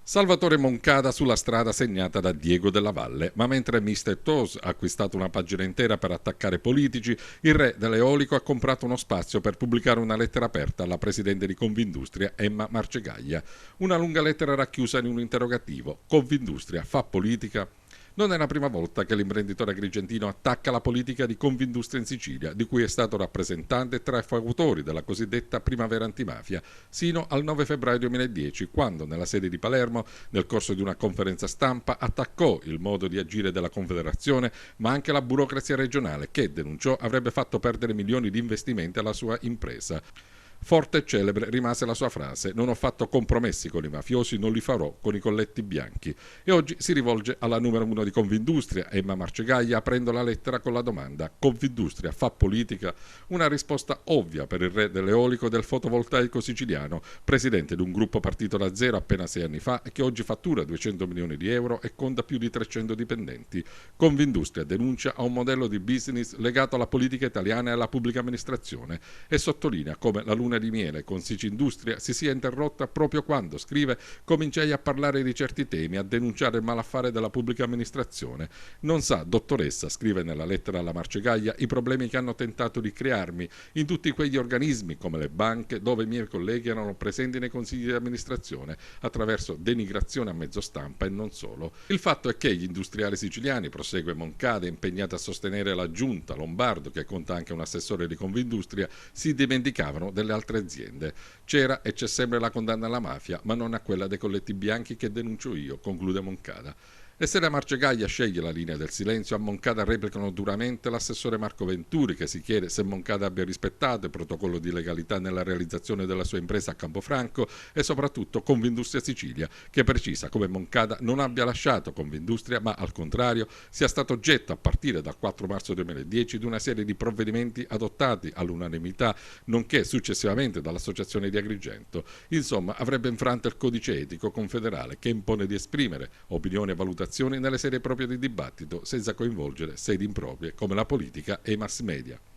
Salvatore Moncada sulla strada segnata da Diego Della Valle, ma mentre Mr. Toes ha acquistato una pagina intera per attaccare politici, il re dell'eolico ha comprato uno spazio per pubblicare una lettera aperta alla presidente di Confindustria Emma Marcegaglia. Una lunga lettera racchiusa in un interrogativo: Confindustria fa politica? Non è la prima volta che l'imprenditore agrigentino attacca la politica di Confindustria in Sicilia, di cui è stato rappresentante tra i fautori della cosiddetta primavera antimafia, sino al 9 febbraio 2010, quando nella sede di Palermo, nel corso di una conferenza stampa, attaccò il modo di agire della Confederazione, ma anche la burocrazia regionale, che, denunciò, avrebbe fatto perdere milioni di investimenti alla sua impresa. Forte e celebre rimase la sua frase: non ho fatto compromessi con i mafiosi, non li farò con i colletti bianchi. E oggi si rivolge alla numero uno di Confindustria, Emma Marcegaglia, aprendo la lettera con la domanda: Confindustria fa politica? Una risposta ovvia per il re dell'eolico e del fotovoltaico siciliano, presidente di un gruppo partito da zero appena 6 anni fa e che oggi fattura 200 milioni di euro e conta più di 300 dipendenti. Confindustria denuncia a un modello di business legato alla politica italiana e alla pubblica amministrazione e sottolinea come la luna di miele con Sicindustria si sia interrotta proprio quando, scrive, cominciai a parlare di certi temi, a denunciare il malaffare della pubblica amministrazione. Non sa, dottoressa, scrive nella lettera alla Marcegaglia, i problemi che hanno tentato di crearmi in tutti quegli organismi come le banche dove i miei colleghi erano presenti nei consigli di amministrazione attraverso denigrazione a mezzo stampa e non solo. Il fatto è che gli industriali siciliani, prosegue Moncada, impegnati a sostenere la giunta Lombardo, che conta anche un assessore di Confindustria, si dimenticavano delle altre aziende. C'era e c'è sempre la condanna alla mafia, ma non a quella dei colletti bianchi che denuncio io, conclude Moncada. E se la Marcegaglia sceglie la linea del silenzio, a Moncada replicano duramente l'assessore Marco Venturi, che si chiede se Moncada abbia rispettato il protocollo di legalità nella realizzazione della sua impresa a Campofranco, e soprattutto Confindustria Sicilia, che precisa come Moncada non abbia lasciato Confindustria, ma al contrario sia stato oggetto a partire dal 4 marzo 2010 di una serie di provvedimenti adottati all'unanimità, nonché successivamente dall'Associazione di Agrigento. Insomma, avrebbe infranto il codice etico confederale, che impone di esprimere opinioni e valutazioni nelle sedi proprie di dibattito senza coinvolgere sedi improprie come la politica e i mass media.